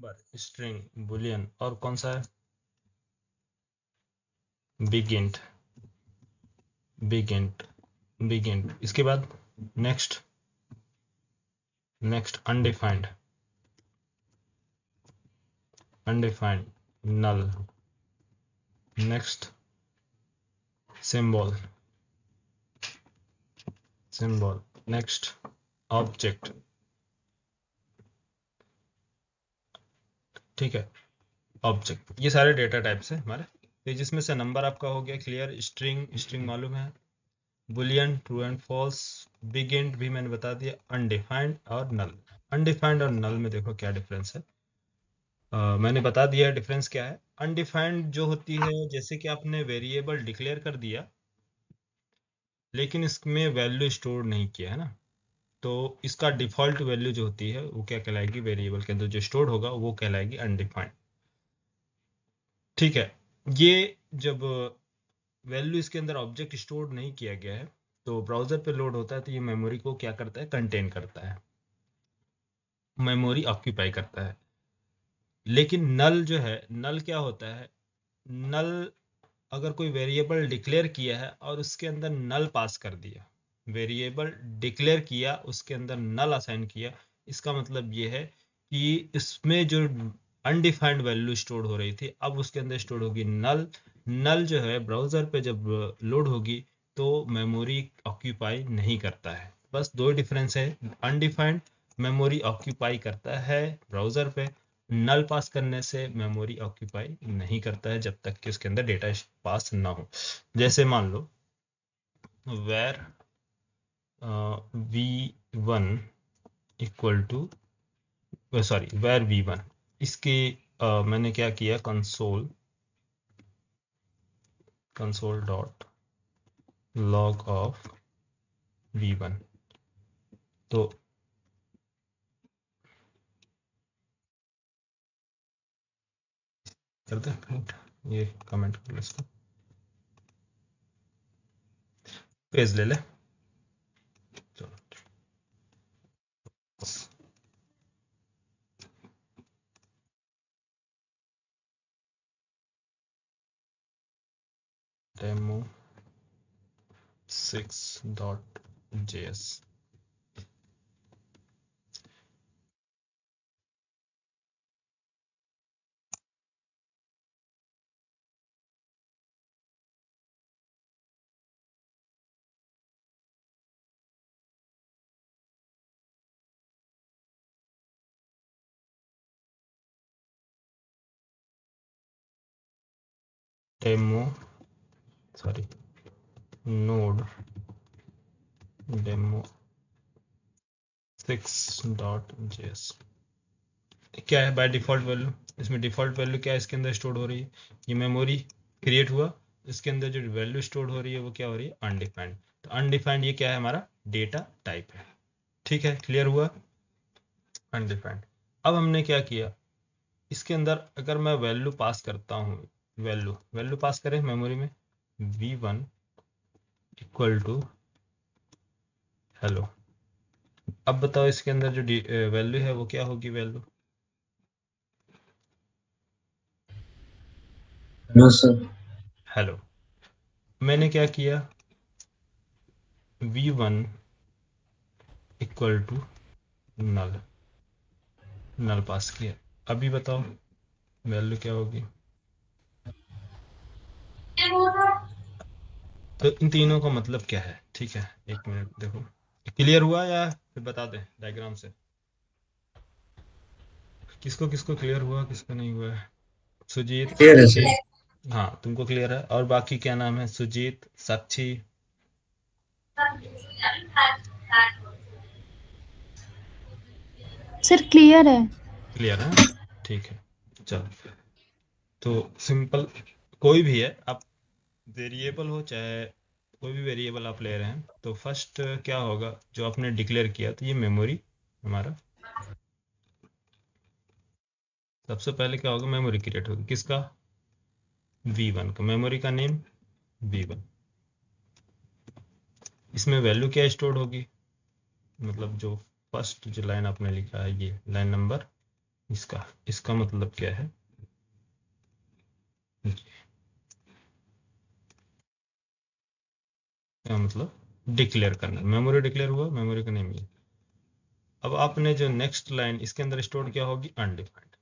Number, string, Boolean और कौन सा है, big int, big int, big int. इसके बाद next, next undefined, undefined, null. Next symbol, symbol. Next object. ठीक है, ऑब्जेक्ट। ये सारे डेटा टाइप्स है हमारे। तो जिसमें से नंबर आपका हो गया क्लियर, स्ट्रिंग, स्ट्रिंग मालूम है, boolean true and false, big int भी मैंने बता दिया, अनडिफाइंड और नल। अनडिफाइंड और नल में देखो क्या डिफरेंस है। मैंने बता दिया डिफरेंस क्या है। अनडिफाइंड जो होती है, जैसे कि आपने वेरिएबल डिक्लेयर कर दिया लेकिन इसमें वैल्यू स्टोर नहीं किया है ना, तो इसका डिफॉल्ट वैल्यू जो होती है वो क्या कहलाएगी, वेरिएबल के अंदर जो स्टोर होगा वो कहलाएगी अनडिफाइंड। ठीक है, ये जब वैल्यू इसके अंदर ऑब्जेक्ट स्टोर नहीं किया गया है तो ब्राउजर पे लोड होता है तो ये मेमोरी को क्या करता है, कंटेन करता है, मेमोरी ऑक्यूपाई करता है। लेकिन नल जो है, नल क्या होता है, नल अगर कोई वेरिएबल डिक्लेयर किया है और उसके अंदर नल पास कर दिया, वेरिएबल डिक्लेयर किया उसके अंदर नल असाइन किया, इसका मतलब ये है कि इसमें जो अनडिफाइंड वैल्यू स्टोर हो रही थी अब उसके अंदर स्टोर होगी नल। नल जो है ब्राउजर पे जब लोड होगी तो मेमोरी ऑक्यूपाई नहीं करता है। बस दो डिफरेंस है, अनडिफाइंड मेमोरी ऑक्यूपाई करता है ब्राउजर पे, नल पास करने से मेमोरी ऑक्यूपाई नहीं करता है जब तक कि उसके अंदर डेटा पास ना हो। जैसे मान लो var v1 equal to, sorry var v1, इसके मैंने क्या किया, console, console dot log of v1। तो करते हैं प्रिंट, ये कमेंट कर लो, इसको पेज ले ले। चलो demo 6.js। Demo, sorry node demo 6.js क्या है बाय डिफॉल्ट वैल्यू, इसमें डिफॉल्ट वैल्यू क्या है, इसके अंदर स्टोर हो रही है, ये मेमोरी क्रिएट हुआ, इसके अंदर जो वैल्यू स्टोर हो रही है वो क्या हो रही है, अनडिफाइंड। तो अनडिफाइंड ये क्या है, हमारा डेटा टाइप है। ठीक है, क्लियर हुआ, अनडिफाइंड। अब हमने क्या किया, इसके अंदर अगर मैं वैल्यू पास करता हूँ, वैल्यू, वैल्यू पास करें मेमोरी में, v1 इक्वल टू हेलो। अब बताओ इसके अंदर जो वैल्यू है वो क्या होगी, वैल्यू नो सर। हेलो। मैंने क्या किया, v1 इक्वल टू नल, नल पास किया। अभी बताओ वैल्यू क्या होगी। तो इन तीनों का मतलब क्या है, ठीक है, एक मिनट देखो, क्लियर हुआ या फिर बता दें डायग्राम से, किसको किसको क्लियर हुआ किसको नहीं हुआ है। सुजीत, क्लियर है साक्षी, सर। हाँ तुमको क्लियर है, और बाकी क्या नाम है, सुजीत, साक्षी, सर क्लियर है। क्लियर है, ठीक है। चलो, तो सिंपल कोई भी है, आप वेरिएबल हो चाहे कोई भी वेरिएबल आप ले रहे हैं, तो फर्स्ट क्या होगा, जो आपने डिक्लेयर किया तो ये मेमोरी हमारा, सबसे पहले क्या होगा, मेमोरी क्रिएट होगी, किसका, v1 का, मेमोरी का नेम v1। इसमें वैल्यू क्या स्टोर होगी, मतलब जो फर्स्ट जो लाइन आपने लिखा है ये लाइन नंबर इसका मतलब क्या है? क्या मतलब? डिक्लेयर करना। मेमोरी डिक्लेयर हुआ, मेमोरी का नेम ये। अब आपने जो नेक्स्ट लाइन इसके अंदर स्टोर क्या होगी? Undefined.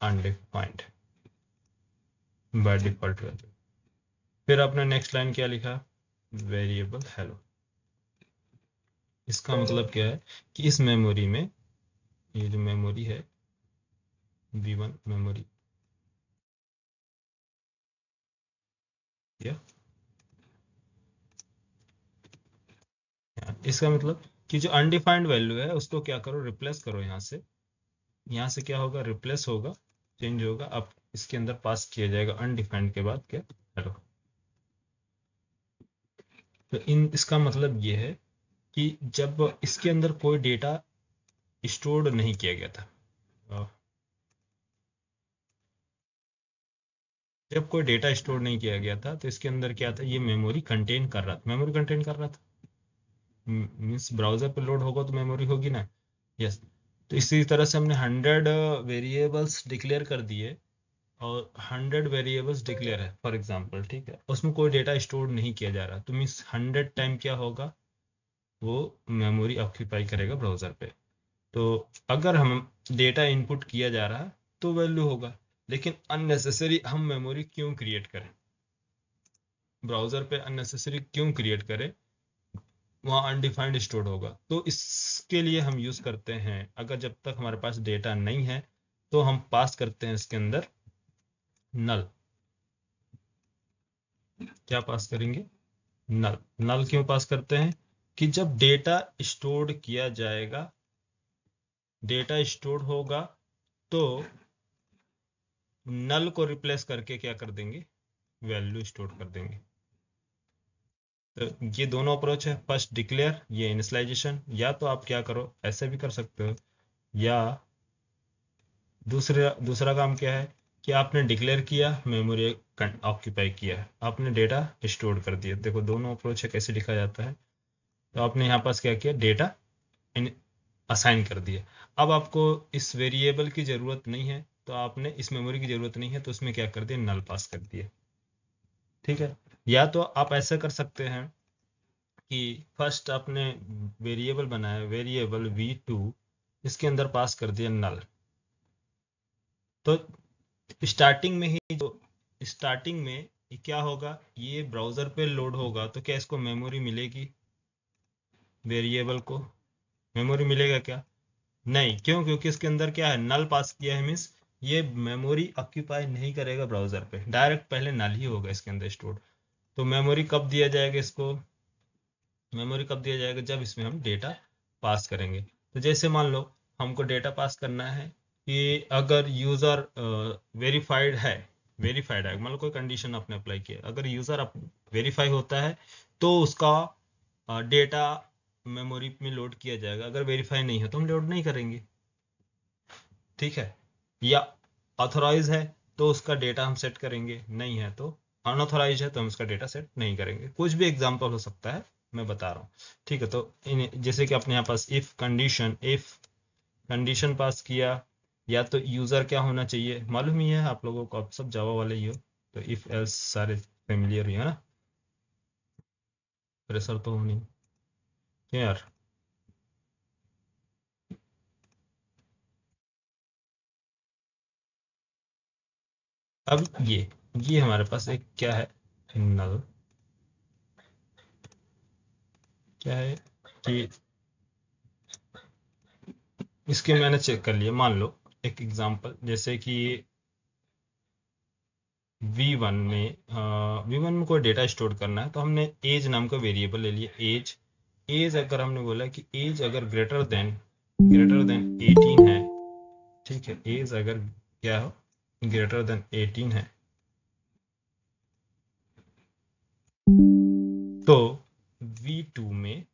Undefined by default value. फिर आपने नेक्स्ट लाइन क्या लिखा? Variable hello. इसका मतलब क्या है कि इस मेमोरी में, ये जो मेमोरी है V1 मेमोरी, या इसका मतलब कि जो अनडिफाइंड वैल्यू है उसको क्या करो? रिप्लेस करो। यहाँ से क्या होगा? रिप्लेस होगा, चेंज होगा। अब इसके अंदर पास किया जाएगा अनडिफाइंड के बाद क्या? हेलो। तो इसका मतलब ये है कि जब इसके अंदर कोई डेटा स्टोर नहीं किया गया था, जब कोई डेटा स्टोर नहीं किया गया था तो इसके अंदर क्या था? ये मेमोरी कंटेन कर रहा था, मेमोरी कंटेन कर रहा था। मीन्स ब्राउजर पे लोड होगा तो मेमोरी होगी ना। यस। तो इसी तरह से हमने 100 वेरिएबल्स डिक्लेयर कर दिए, और 100 वेरिएबल्स डिक्लेयर है फॉर एग्जांपल, ठीक है, उसमें कोई डेटा स्टोर नहीं किया जा रहा, तो मीन्स 100 टाइम क्या होगा? वो मेमोरी ऑक्यूपाई करेगा ब्राउजर पे। तो अगर हम डेटा इनपुट किया जा रहा है तो वैल्यू होगा, लेकिन अननेसेसरी हम मेमोरी क्यों क्रिएट करें? ब्राउजर पे अननेसेसरी क्यों क्रिएट करें? वहाँ अनडिफाइंड स्टोर्ड होगा। तो इसके लिए हम यूज करते हैं, अगर जब तक हमारे पास डेटा नहीं है तो हम पास करते हैं इसके अंदर नल। क्या पास करेंगे? नल। नल क्यों पास करते हैं? कि जब डेटा स्टोर किया जाएगा, डेटा स्टोर होगा, तो नल को रिप्लेस करके क्या कर देंगे? वैल्यू स्टोर कर देंगे। तो ये दोनों अप्रोच है, फर्स्ट डिक्लेयर, ये इनिशियलाइजेशन। या तो आप क्या करो, ऐसे भी कर सकते हो, या दूसरा काम क्या है कि आपने डिक्लेयर किया, मेमोरी ऑक्यूपाई किया, आपने डेटा स्टोर कर दिया। देखो दोनों अप्रोच है, कैसे लिखा जाता है। तो आपने यहाँ पास क्या किया? डेटा असाइन कर दिया। अब आपको इस वेरिएबल की जरूरत नहीं है, तो आपने इस मेमोरी की जरूरत नहीं है, तो उसमें क्या कर दिया? नल पास कर दिया। ठीक है। या तो आप ऐसा कर सकते हैं कि फर्स्ट आपने वेरिएबल बनाया, वेरिएबल V2, इसके अंदर पास कर दिया नल। तो स्टार्टिंग में ही, जो स्टार्टिंग में क्या होगा? ये ब्राउजर पे लोड होगा तो क्या इसको मेमोरी मिलेगी? वेरिएबल को मेमोरी मिलेगा क्या? नहीं। क्यों? क्योंकि इसके अंदर क्या है? नल पास किया है, मीन्स ये मेमोरी ऑक्यूपाई नहीं करेगा ब्राउजर पे, डायरेक्ट पहले नल ही होगा इसके अंदर स्टोर। तो मेमोरी कब दिया जाएगा इसको? मेमोरी कब दिया जाएगा? जब इसमें हम डेटा पास करेंगे। तो जैसे मान लो हमको डेटा पास करना है कि अगर यूज़र वेरीफाइड है, मान लो कोई कंडीशन आपने अप्लाई किया, अगर यूज़र वेरीफाई होता है तो उसका डेटा मेमोरी में लोड किया जाएगा। अगर वेरीफाई नहीं है तो हम लोड नहीं करेंगे। ठीक है। या ऑथोराइज है तो उसका डेटा हम सेट करेंगे, नहीं है तो, अनऑथोराइज है तो हम उसका डेटा सेट नहीं करेंगे। कुछ भी एग्जांपल हो सकता है, मैं बता रहा हूँ। ठीक है। तो जैसे कि अपने यहाँ पास इफ कंडीशन पास किया, या तो यूजर क्या होना चाहिए मालूम ही है आप लोगों को, आप सब जावा वाले ही हो, तो इफ एल्स सारे फेमिलियर ही है ना, प्रेशर तो हो नहीं। क्यों यार? अब ये हमारे पास एक क्या है? नल। क्या है कि इसके मैंने चेक कर लिया, मान लो एक एग्जांपल, जैसे कि V1 में कोई डेटा स्टोर करना है, तो हमने एज नाम का वेरिएबल ले लिया। एज एज अगर हमने बोला कि एज अगर ग्रेटर देन 18 है, ठीक है, एज अगर क्या हो? ग्रेटर देन 18 है, तो V2 में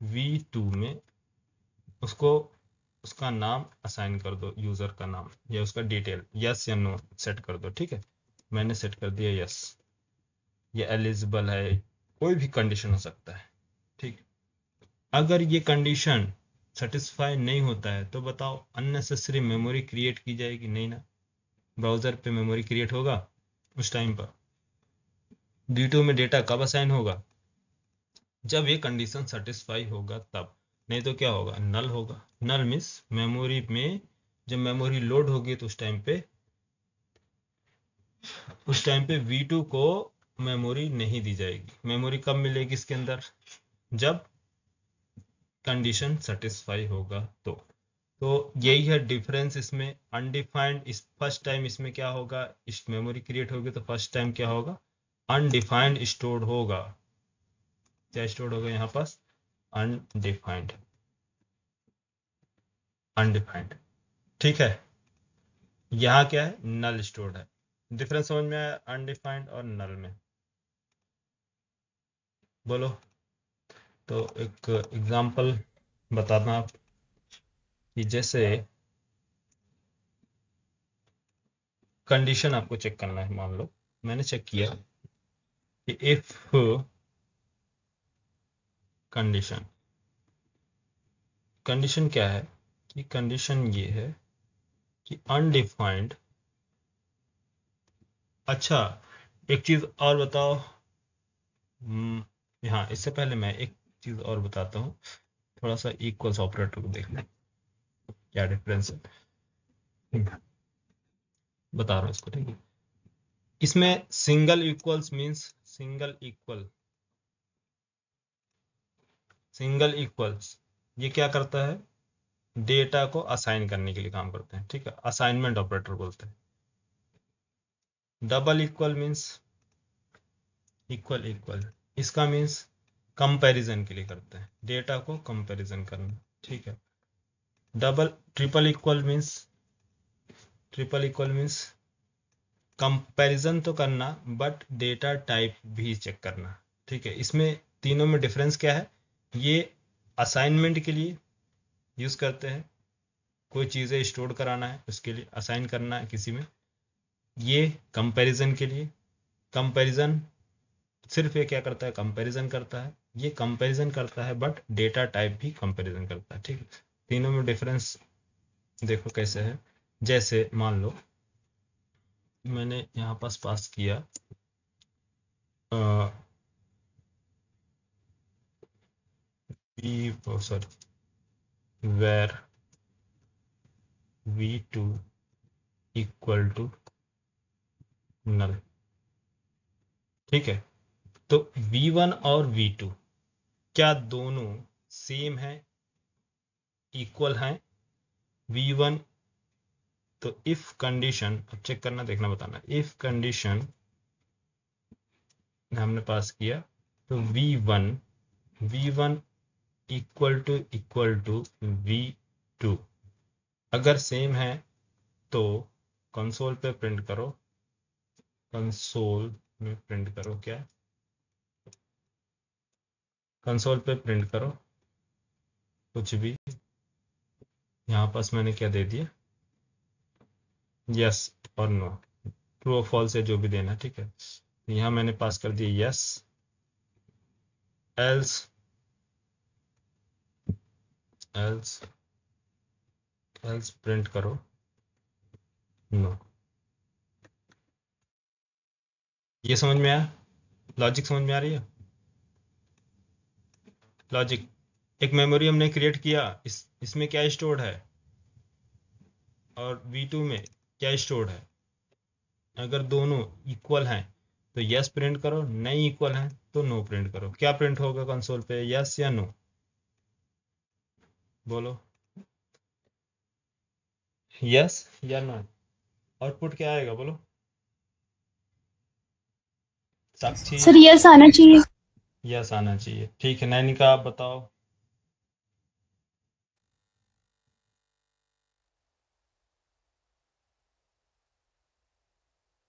V2 में उसको उसका नाम असाइन कर दो, यूजर का नाम या उसका डिटेल, यस या नो सेट कर दो। ठीक है। मैंने सेट कर दिया यस। ये एलिजिबल है, कोई भी कंडीशन हो सकता है। ठीक। अगर ये कंडीशन सेटिस्फाई नहीं होता है तो बताओ अननेसेसरी मेमोरी क्रिएट की जाएगी नहीं ना, ब्राउज़र पे मेमोरी क्रिएट होगा उस टाइम पर। D2 में डेटा कब असाइन होगा, जब ये कंडीशन सेटिस्फाई होगा तब, नहीं तो क्या होगा, नल होगा। नल मीन्स मेमोरी में जब मेमोरी लोड होगी तो उस टाइम पे V2 को मेमोरी नहीं दी जाएगी। मेमोरी कब मिलेगी इसके अंदर, जब कंडीशन सेटिस्फाई होगा तो यही है डिफरेंस इसमें। अनडिफाइंड इस फर्स्ट टाइम इसमें क्या होगा, इस मेमोरी क्रिएट होगी तो फर्स्ट टाइम क्या होगा, अनडिफाइंड स्टोर्ड होगा। क्या स्टोर्ड होगा यहाँ पास, अनडिफाइंड, अनडिफाइंड, ठीक है। यहाँ क्या है, नल स्टोर्ड है। डिफरेंस समझ में आया अनडिफाइंड और नल में, बोलो। तो एक एग्जांपल बताना आप कि जैसे कंडीशन आपको चेक करना है, मान लो मैंने चेक किया कि इफ कंडीशन, कंडीशन क्या है कि कंडीशन ये है कि अनडिफाइंड। अच्छा एक चीज और बताओ, यहाँ इससे पहले मैं एक चीज और बताता हूँ, थोड़ा सा इक्वल्स ऑपरेटर को देख लें क्या डिफरेंस है, बता रहा हूँ इसको, ठीक है। इसमें single equals means single equal, single equals ये क्या करता है, डेटा को असाइन करने के लिए काम करते हैं, ठीक है, असाइनमेंट ऑपरेटर बोलते हैं। Double equal means equal equal, इसका मींस कंपैरिजन के लिए करते हैं, डेटा को कंपैरिजन करना, ठीक है। Double triple equal means comparison तो करना बट डेटा टाइप भी चेक करना, ठीक है। इसमें तीनों में डिफरेंस क्या है, ये असाइनमेंट के लिए यूज करते हैं, कोई चीज़ें स्टोर कराना है उसके लिए असाइन करना है किसी में। ये कंपैरिजन के लिए, कंपैरिजन सिर्फ ये क्या करता है, कंपैरिजन करता है, ये कंपैरिजन करता है बट डेटा टाइप भी कंपैरिजन करता है, ठीक है। तीनों में डिफरेंस देखो कैसे है। जैसे मान लो मैंने यहाँ पास किया where v2 इक्वल टू नल, ठीक है। तो v1 और v2 क्या दोनों सेम है, इक्वल हैं, v1। तो इफ कंडीशन, अब चेक करना देखना बताना, इफ कंडीशन हमने पास किया तो v1 इक्वल टू v2 अगर सेम है तो कंसोल पे प्रिंट करो, कंसोल में प्रिंट करो, क्या कंसोल पे प्रिंट करो कुछ भी। यहाँ पास मैंने क्या दे दिया, यस और नो, ट्रू और फॉल्स है जो भी देना, ठीक है। यहाँ मैंने पास कर दिया yes, else else else print करो नो। ये समझ में आया, लॉजिक समझ में आ रही है। लॉजिक, एक मेमोरी हमने क्रिएट किया, इसमें क्या स्टोर्ड है और V2 में क्या स्टोर्ड है। अगर दोनों इक्वल हैं तो यस प्रिंट करो, नहीं इक्वल हैं तो नो प्रिंट करो। क्या प्रिंट होगा कंसोल पे, यस या नो, बोलो, यस या नो। आउटपुट क्या आएगा बोलो, साक्षी। सर यस आना चाहिए। यस आना चाहिए, ठीक है। नैनिका आप बताओ,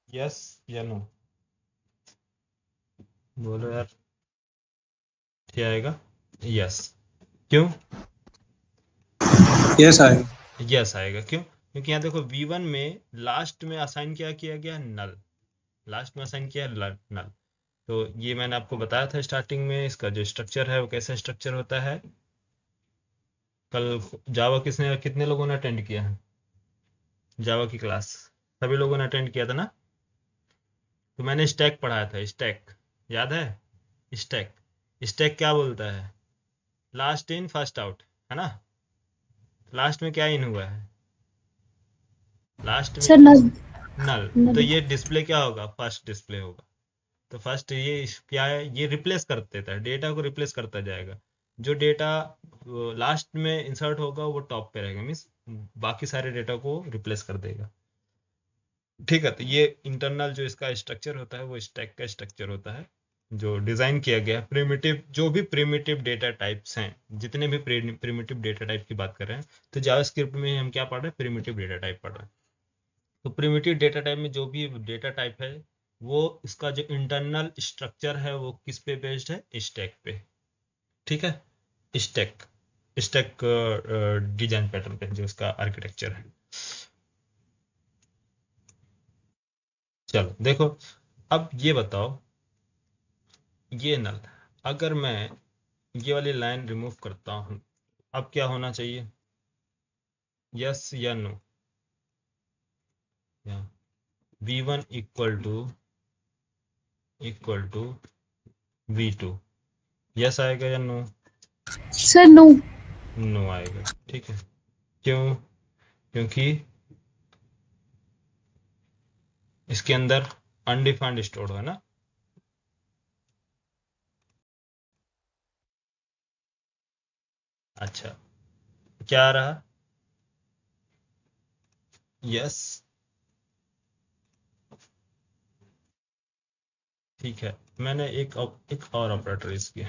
यस या नो, बोलो यार। क्या आएगा, यस, क्यों, यस आएगा। यस आएगा क्यों, क्योंकि यहाँ देखो V1 में लास्ट में असाइन क्या किया गया, नल, लास्ट में असाइन किया नल। तो ये मैंने आपको बताया था स्टार्टिंग में, इसका जो स्ट्रक्चर है वो कैसा स्ट्रक्चर होता है, कल जावा कितने लोगों ने अटेंड किया है जावा की क्लास? सभी लोगों ने अटेंड किया था ना? तो मैंने स्टैक पढ़ाया था, स्टैक याद है? स्टैक, स्टैक क्या बोलता है? लास्ट इन फर्स्ट आउट, है ना? लास्ट में क्या इन हुआ है? लास्ट में सर इन, नल। नल। तो नल। ये डिस्प्ले क्या होगा? फर्स्ट डिस्प्ले होगा। तो फर्स्ट ये क्या है? ये रिप्लेस कर देता है, डेटा को रिप्लेस करता जाएगा। जो डेटा लास्ट में इंसर्ट होगा वो टॉप पे रहेगा, मीन्स बाकी सारे डेटा को रिप्लेस कर देगा। ठीक है, तो ये इंटरनल जो इसका स्ट्रक्चर होता है वो स्टैक का स्ट्रक्चर होता है, जो डिजाइन किया गया है। प्रिमिटिव, जो भी प्रिमिटिव डेटा टाइप्स हैं, जितने भी प्रिमिटिव डेटा टाइप की बात कर रहे हैं, तो जावास्क्रिप्ट में हम क्या पढ़ रहे हैं? प्रिमिटिव डेटा टाइप पढ़ रहे हैं। तो प्रिमिटिव डेटा टाइप में जो भी डेटा टाइप है, वो इसका जो इंटरनल स्ट्रक्चर है वो किस पे बेस्ड है? स्टैक पे। ठीक है, स्टैक, स्टैक डिजाइन पैटर्न पे जो इसका आर्किटेक्चर है। चलो देखो, अब ये बताओ, ये नल, अगर मैं ये वाली लाइन रिमूव करता हूं, अब क्या होना चाहिए? यस या नो? या v1 equal to v2, yes आएगा या नो? Sir no. नो आएगा। ठीक है, क्यों? क्योंकि इसके अंदर अनडिफाइंड स्टोर है ना। अच्छा, क्या आ रहा? यस। ठीक है, मैंने एक और ऑपरेटर यूज किया।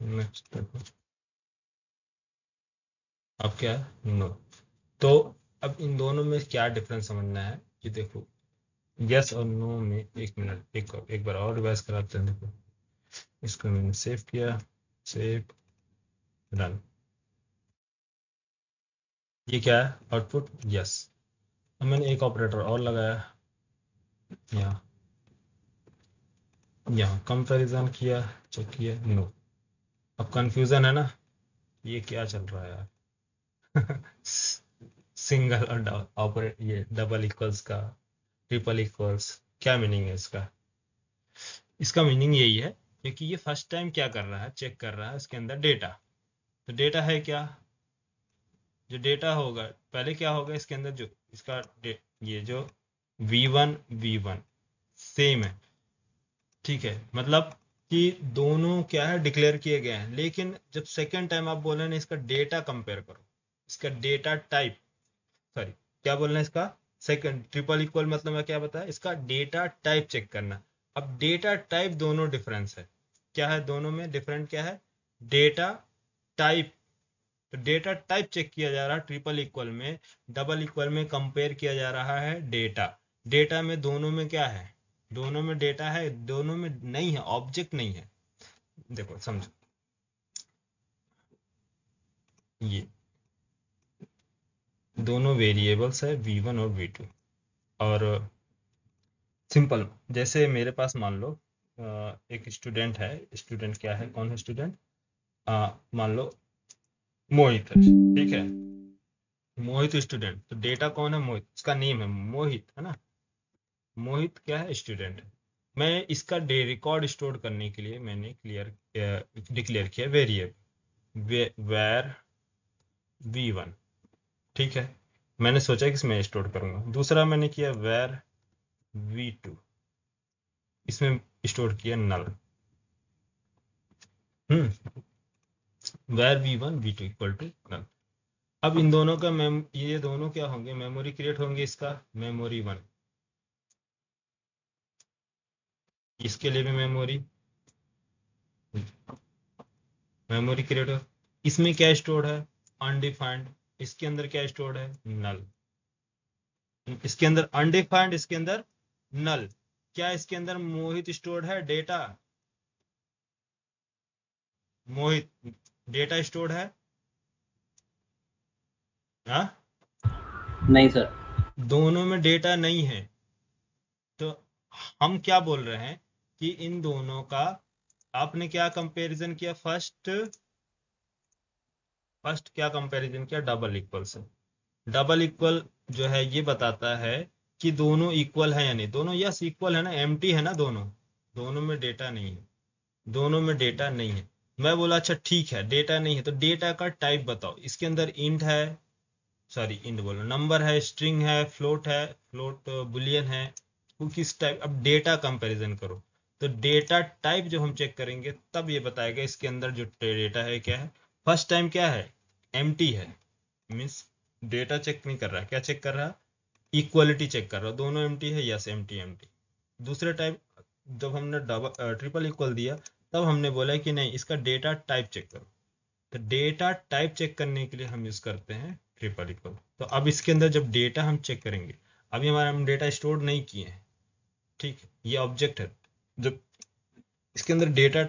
नेक्स्ट, अब क्या है? नो। तो अब इन दोनों में क्या डिफरेंस समझना है कि देखो, यस और नो में, एक मिनट, एक बार और रिवाइज कराते हैं। देखो, इसको मैंने सेव किया, सेव, रन। ये क्या है? Output yes. अब मैंने एक ऑपरेटर और लगाया, यहाँ, यहाँ कंपैरिजन किया, चेक किया, नो। अब कंफ्यूजन है ना, ये क्या चल रहा है यार? सिंगल और ऑपरेट, ये डबल इक्वल्स का, ट्रिपल इक्वल्स, क्या मीनिंग है इसका? इसका मीनिंग यही है, क्योंकि ये फर्स्ट टाइम क्या कर रहा है? चेक कर रहा है इसके अंदर डेटा। तो डेटा है क्या? जो डेटा होगा, पहले क्या होगा इसके अंदर, जो इसका ये जो v1 सेम है। ठीक है, मतलब कि दोनों क्या है? डिक्लेयर किए गए हैं। लेकिन जब सेकेंड टाइम आप बोल रहे हैं इसका डेटा कंपेयर करो, इसका डेटा टाइप, सॉरी, क्या बोल रहे हैं इसका? सेकंड ट्रिपल इक्वल मतलब मैं क्या बताया? इसका डेटा टाइप चेक करना। अब डेटा टाइप दोनों डिफरेंस है, क्या है दोनों में डिफरेंट? क्या है? Data type. तो डेटा टाइप चेक किया जा रहा है ट्रिपल इक्वल में, डबल इक्वल में कंपेयर किया जा रहा है डेटा। डेटा में दोनों में क्या है? दोनों में डेटा है, दोनों में नहीं है, ऑब्जेक्ट नहीं है। देखो समझो, ये दोनों वेरिएबल्स है v1 और v2। और सिंपल, जैसे मेरे पास मान लो एक स्टूडेंट है। स्टूडेंट क्या है? कौन है स्टूडेंट? मान लो मोहित है। ठीक है, मोहित स्टूडेंट। तो डेटा कौन है? मोहित, उसका नेम है मोहित, है ना? मोहित क्या है? स्टूडेंट है। मैं इसका डे रिकॉर्ड स्टोर करने के लिए मैंने डिक्लेयर किया वेरिएबल वेर v1। ठीक है, मैंने सोचा कि इसमें स्टोर करूंगा। दूसरा मैंने किया वेर v2, इसमें स्टोर किया null. Var v1 v2 equal to null. अब इन दोनों का ये दोनों क्या होंगे? मेमोरी क्रिएट होंगे, इसका मेमोरी 1, इसके लिए भी मेमोरी क्रिएट हो। इसमें क्या स्टोर्ड है? अनडिफाइंड। इसके अंदर क्या स्टोर्ड है? नल। इसके अंदर अनडिफाइंड, इसके अंदर नल। क्या इसके अंदर मोहित स्टोर्ड है? डेटा, मोहित डेटा स्टोर्ड है? हाँ, नहीं सर। दोनों में डेटा नहीं है। तो हम क्या बोल रहे हैं कि इन दोनों का आपने क्या कंपैरिजन किया? फर्स्ट फर्स्ट क्या कंपैरिजन किया, डबल इक्वल से। डबल इक्वल जो है ये बताता है कि दोनों इक्वल है या नहीं। दोनों यस इक्वल है ना, एम्प्टी है ना, दोनों में डेटा नहीं है, दोनों में डेटा नहीं है। मैं बोला अच्छा ठीक है डेटा नहीं है, तो डेटा का टाइप बताओ। इसके अंदर इंट है, सॉरी इंट बोलो, नंबर है, स्ट्रिंग है, फ्लोट बुलियन है, वो किस टाइप। अब डेटा कंपैरिजन करो, तो डेटा टाइप जो हम चेक करेंगे तब ये बताएगा इसके अंदर जो डेटा है क्या है। फर्स्ट टाइम क्या है, एम्प्टी है, मीन्स डेटा चेक नहीं कर रहा है, क्या चेक कर रहा है, इक्वलिटी चेक कर रहा है, दोनों एम्प्टी है, यस एम्प्टी एम्प्टी। दूसरे टाइप जब हमने डबल ट्रिपल इक्वल दिया तब हमने बोला कि नहीं इसका डेटा टाइप चेक करो। तो डेटा टाइप चेक करने के लिए हम यूज करते हैं ट्रिपल इक्वल। तो अब इसके अंदर जब डेटा हम चेक करेंगे, अभी हमारा हम डेटा स्टोर नहीं किए हैं, ठीक है, ये ऑब्जेक्ट है। जब इसके अंदर डेटा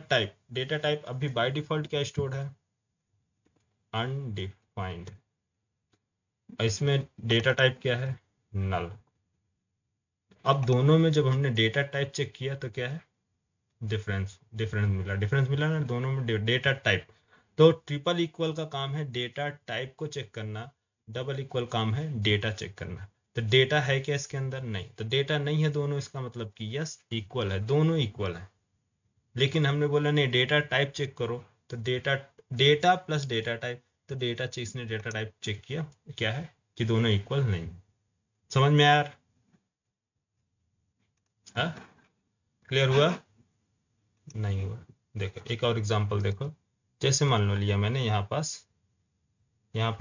टाइप अभी बाय डिफॉल्ट क्या स्टोर्ड है, अनडिफाइंड। इसमें डेटा टाइप क्या है, नल। अब दोनों में जब हमने डेटा टाइप चेक किया तो क्या है, डिफरेंस मिला ना दोनों में डेटा टाइप। तो ट्रिपल इक्वल का काम है डेटा टाइप को चेक करना, डबल इक्वल काम है डेटा चेक करना। तो डेटा है क्या इसके अंदर, नहीं, तो डेटा नहीं है दोनों, इसका मतलब कि यस इक्वल है, दोनों इक्वल है। लेकिन हमने बोला नहीं डेटा टाइप चेक करो, तो डेटा प्लस डेटा टाइप, तो इसने डेटा टाइप चेक किया, क्या है कि दोनों इक्वल नहीं। समझ में आया, क्लियर हुआ, नहीं हुआ। देखो एक और एग्जांपल देखो, जैसे मान लो लिया मैंने यहाँ पास लिया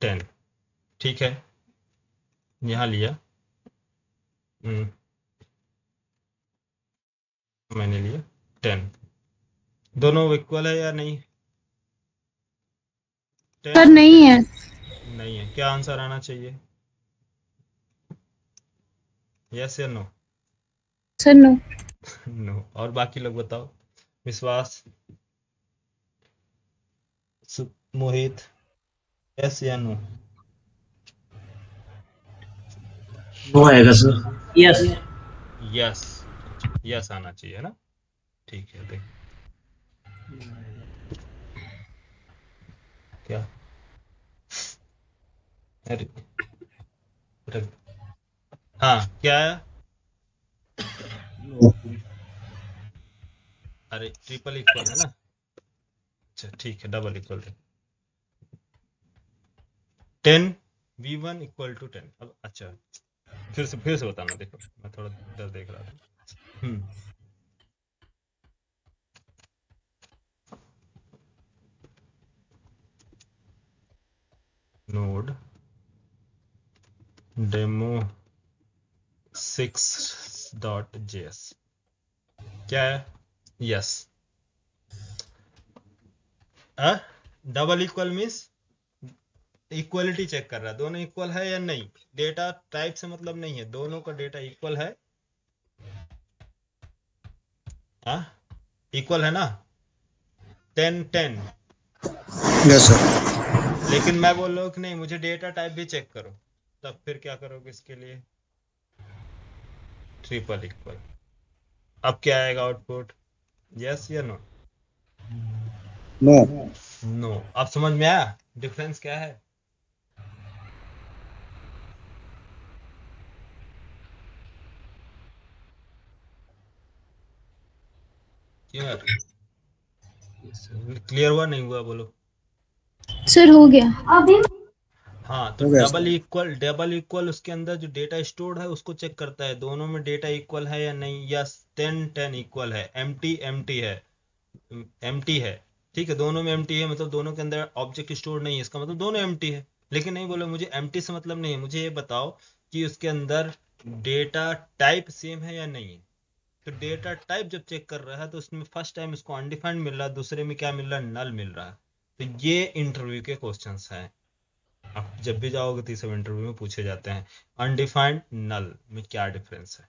10, ठीक है, यहाँ लिया मैंने लिया 10, दोनों इक्वल है या नहीं, 10 सर और नहीं 10 है। नहीं है, क्या आंसर आना चाहिए, यस या नो। Sir no. नो। और बाकी लोग बताओ, विश्वास, मोहित, यस या नो। नो आएगा सर। यस। यस, यस आना चाहिए ना, ठीक है। देख क्या, अरे हाँ क्या है, अरे ट्रिपल इक्वल है ना, अच्छा ठीक है, डबल इक्वल है 10 v1 इक्वल टू 10। अब अच्छा फिर से बताना, देखो मैं थोड़ा इधर देख रहा था। नोड डेमो 6.js क्या है, yes, double equal means equality check कर रहा है, दोनों इक्वल है या नहीं। डेटा टाइप से मतलब नहीं है, दोनों का डेटा इक्वल है, इक्वल है ना, 10 10। Yes sir. लेकिन मैं बोल रहा हूँ कि नहीं मुझे डेटा टाइप भी चेक करो, तब फिर क्या करोगे इसके लिए, ट्रिपल इक्वल। अब क्या आएगा आउटपुट, यस या नो। नो। नो। अब समझ में आया डिफरेंस क्या है, क्लियर, क्लियर हुआ नहीं हुआ बोलो। सर हो गया अभी। हाँ, तो हो गया डबल सर। इक्वल, उसके अंदर जो डेटा स्टोर्ड है उसको चेक करता है, दोनों में डेटा इक्वल है या नहीं। यस 10 इक्वल है, एम्प्टी है, एम्प्टी है, ठीक है, दोनों में एम्प्टी है, मतलब दोनों के अंदर ऑब्जेक्ट स्टोर नहीं है, इसका मतलब दोनों एम्प्टी है। लेकिन नहीं बोले मुझे एम्प्टी से मतलब नहीं है, मुझे ये बताओ कि उसके अंदर डेटा टाइप सेम है या नहीं है। तो डेटा टाइप जब चेक कर रहा है तो उसमें फर्स्ट टाइम इसको अनडिफाइंड मिल रहा है, दूसरे में क्या मिल रहा है, नल मिल रहा है। तो ये इंटरव्यू के क्वेश्चंस हैं, आप जब भी जाओगे तो सब इंटरव्यू में पूछे जाते हैं, अनडिफाइंड नल में क्या डिफरेंस है,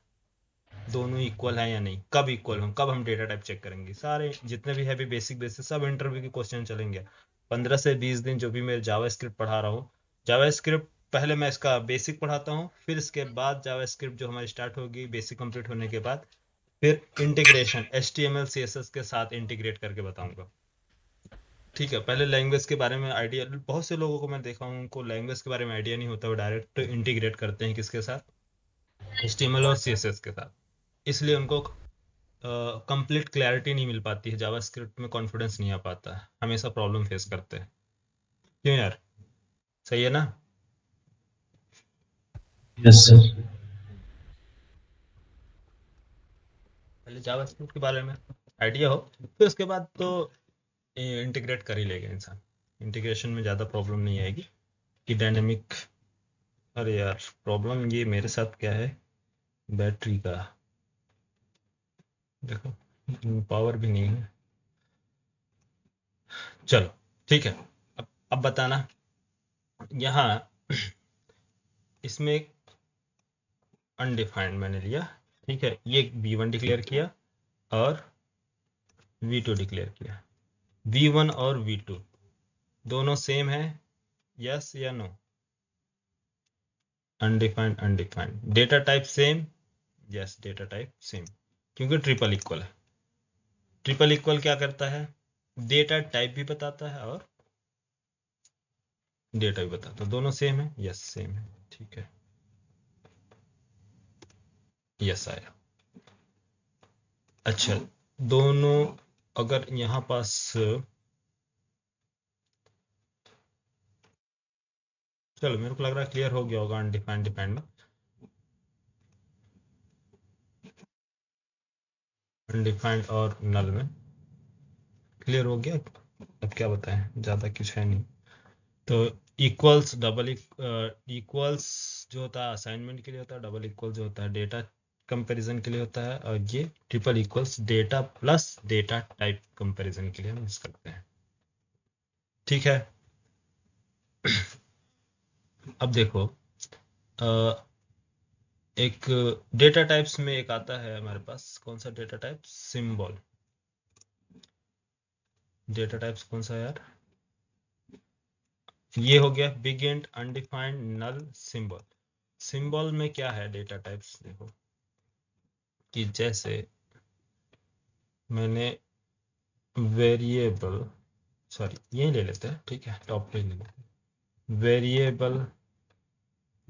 दोनों इक्वल है या नहीं, कब इक्वल हो, कब हम डेटा टाइप चेक करेंगे। सारे जितने भी है बेसिक बेसिक सब इंटरव्यू के क्वेश्चन चलेंगे। 15 से 20 दिन जो भी मैं जावा स्क्रिप्ट पढ़ा रहा हूँ, जावा स्क्रिप्ट पहले मैं इसका बेसिक पढ़ाता हूँ, फिर इसके बाद जावा स्क्रिप्ट जो हमारी स्टार्ट होगी बेसिक कंप्लीट होने के बाद, फिर इंटीग्रेशन HTML CSS के साथ इंटीग्रेट करके बताऊंगा। ठीक है, पहले लैंग्वेज के बारे में आइडिया, बहुत से लोगों को मैं देखा हूँ उनको लैंग्वेज के बारे में आइडिया नहीं होता, वो डायरेक्ट इंटीग्रेट करते हैं किसके साथ, HTML और CSS के साथ, इसलिए उनको कंप्लीट क्लैरिटी नहीं मिल पाती है, जावास्क्रिप्ट में कॉन्फिडेंस नहीं आ पाता है, हमेशा प्रॉब्लम फेस करते हैं। क्यों यार, सही है ना? Yes sir. पहले जावास्क्रिप्ट के बारे में आइडिया हो, फिर उसके बाद तो इंटीग्रेट कर ही लेगा इंसान, इंटीग्रेशन में ज़्यादा प्रॉब्लम नहीं आएगी कि डायनेमिक। अरे यार, प्रॉब्लम ये मेरे साथ क्या है, बैटरी का, देखो पावर भी नहीं है। चलो ठीक है, अब बताना, यहाँ इसमें एक अनडिफाइंड मैंने लिया, ठीक है, ये V1 डिक्लेयर किया और V2 डिक्लेयर किया। V1 और V2 दोनों सेम है, यस या no? Undefined undefined, data type same, yes data type same, क्योंकि ट्रिपल इक्वल है। ट्रिपल इक्वल क्या करता है, डेटा टाइप भी बताता है और डेटा भी बताता है, दोनों सेम है, यस सेम है, ठीक है, यस आया। अच्छा, दोनों अगर यहाँ पास, चलो मेरे को लग रहा है क्लियर हो गया होगा अनडिफाइंड डिफाइंड में। अनडिफाइंड और नल में क्लियर हो गया, अब क्या बताएं, ज़्यादा कुछ है नहीं। तो इक्वल्स, डबल इक्वल्स जो होता है असाइनमेंट के लिए होता है, डबल इक्वल जो होता है डेटा कंपैरिजन के लिए होता है, और ये triple equals data plus data type comparison के लिए हम यूज करते हैं। ठीक है, अब देखो, एक डेटा टाइप्स में एक आता है हमारे पास, कौन सा data type, symbol. Data types कौन सा है यार, ये हो गया बिग इंट, अनडिफाइंड, नल, सिंबल। सिंबल में क्या है डेटा टाइप्स, देखो कि जैसे मैंने वेरिएबल, सॉरी यही ले लेते हैं, ठीक है, टॉप पे ले लेते हैं, variable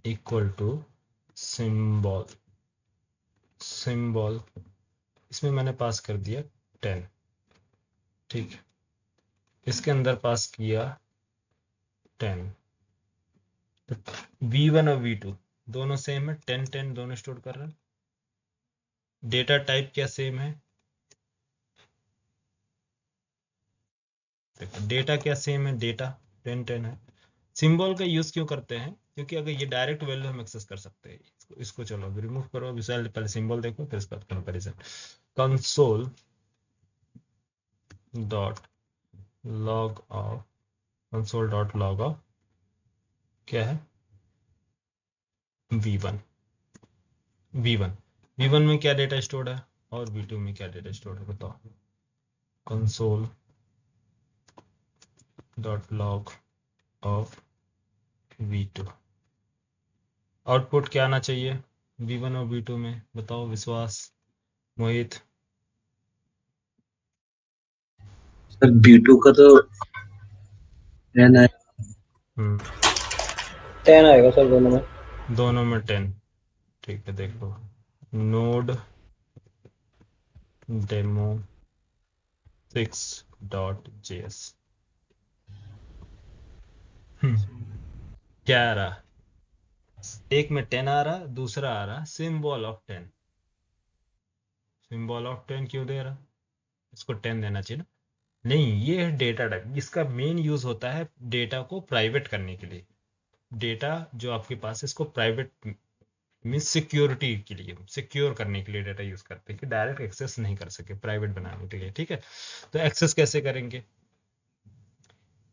equal to symbol. Symbol इसमें मैंने पास कर दिया 10, ठीक है, इसके अंदर पास किया 10, तो V1 और V2 दोनों सेम है, 10 10 दोनों स्टोर कर रहे हैं। डेटा टाइप क्या सेम है, देखो डेटा क्या सेम है, डेटा 10 10 है। सिंबल का यूज क्यों करते हैं, क्योंकि अगर ये डायरेक्ट वैल्यू हम एक्सेस कर सकते हैं, इसको चलो अभी रिमूव करो, अभी पहले सिंबल देखो फिर इसका comparison. Console dot log of, console dot log of क्या है, V1, V1 V1 में क्या डेटा स्टोर्ड है और V2 में क्या डेटा स्टोर्ड है, बताओ। Console dot log of V2, output क्या आना चाहिए V1 और V2 में, बताओ विश्वास, मोहित। सर B2 का तो 10 है। 10 आएगा सर दोनों में। दोनों में 10, ठीक है, देखो नोड डेमो 6.js, क्या आ रहा, एक में 10 आ रहा, दूसरा आ रहा सिंबल ऑफ 10। सिंबल ऑफ 10 क्यों दे रहा, इसको 10 देना चाहिए ना, नहीं ये है डेटा टाइप, इसका मेन यूज होता है डेटा को प्राइवेट करने के लिए। डेटा जो आपके पास है इसको प्राइवेट मीन्स सिक्योरिटी के लिए, सिक्योर करने के लिए डेटा यूज करते हैं कि डायरेक्ट एक्सेस नहीं कर सके, प्राइवेट बनाने के लिए, ठीक है। तो एक्सेस कैसे करेंगे,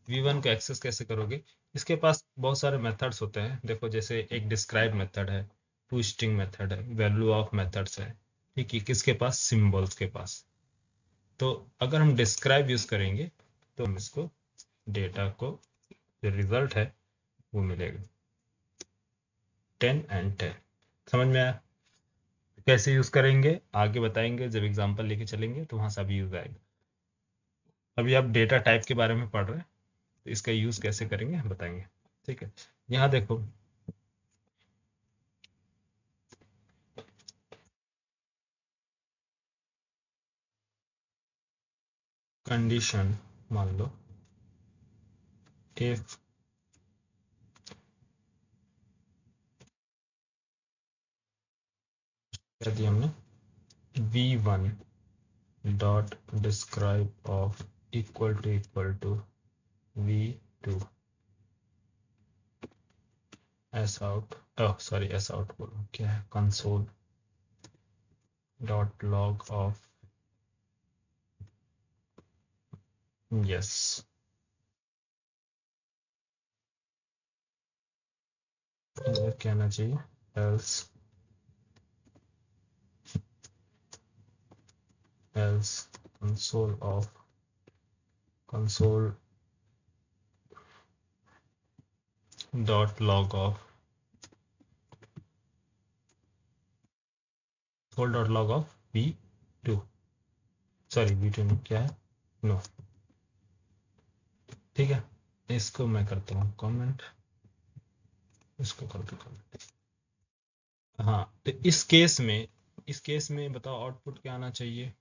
V1 को एक्सेस कैसे करोगे, इसके पास बहुत सारे मेथड्स होते हैं, देखो जैसे एक डिस्क्राइब मेथड है, टू स्ट्रिंग मेथड है, वैल्यू ऑफ मेथड्स है, ठीक है, किसके पास, सिंबल्स के पास। तो अगर हम डिस्क्राइब यूज करेंगे तो हम इसको डेटा को जो रिजल्ट है वो मिलेगा 10 एंड 10, समझ में आया। कैसे यूज करेंगे आगे बताएंगे, जब एग्जांपल लेके चलेंगे तो वहां सभी यूज आएगा। अभी आप डेटा टाइप के बारे में पढ़ रहे हैं, तो इसका यूज कैसे करेंगे हम बताएंगे। ठीक है, यहाँ देखो कंडीशन मान लो इफ क्या दिया हमने v1 dot describe of equal to v2 s out sorry s out बोलो क्या है console dot log of yes ये कहना चाहिए else console dot log of v2 sorry v2 में क्या है नो। ठीक है, इसको मैं करता हूँ कमेंट, इसको कर दो कमेंट। हाँ, तो इस केस में बताओ आउटपुट क्या आना चाहिए।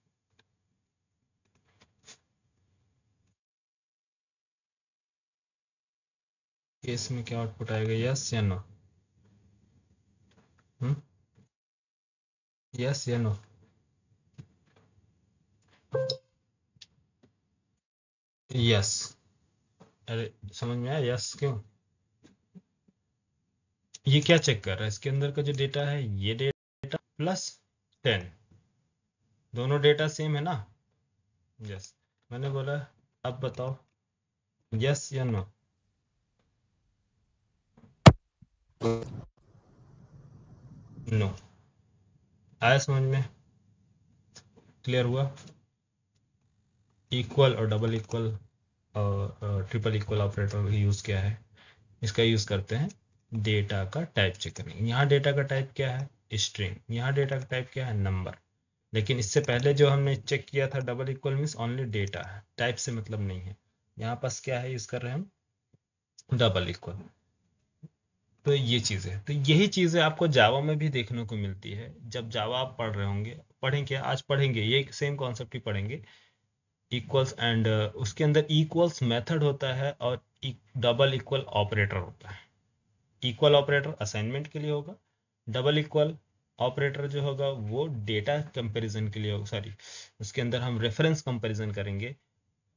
केस में क्या आउटपुट आएगा, यस या नो। यस या नो। यस, अरे समझ में आया यस क्यों। ये क्या चेक कर रहा है, इसके अंदर का जो डेटा है ये डेटा प्लस 10 दोनों डेटा सेम है ना। यस, मैंने बोला अब बताओ यस या नो। नो आया समझ में, क्लियर हुआ। इक्वल और डबल इक्वल और ट्रिपल इक्वल ऑपरेटर यूज क्या है, इसका यूज करते हैं डेटा का टाइप चेक करने। यहाँ डेटा का टाइप क्या है स्ट्रिंग, यहाँ डेटा का टाइप क्या है नंबर। लेकिन इससे पहले जो हमने चेक किया था double equal means only data है, टाइप से मतलब नहीं है। यहाँ पास क्या है यूज कर रहे हैं हम डबल इक्वल। तो ये चीज़ें, तो यही चीज़ें आपको जावा में भी देखने को मिलती है। जब जावा आप पढ़ रहे होंगे, पढ़ेंगे आज पढ़ेंगे ये सेम कॉन्सेप्ट ही पढ़ेंगे इक्वल्स एंड उसके अंदर इक्वल्स मेथड होता है और डबल इक्वल ऑपरेटर होता है। इक्वल ऑपरेटर असाइनमेंट के लिए होगा, डबल इक्वल ऑपरेटर जो होगा वो डेटा कंपैरिजन के लिए होगा, सॉरी उसके अंदर हम रेफरेंस कंपैरिजन करेंगे।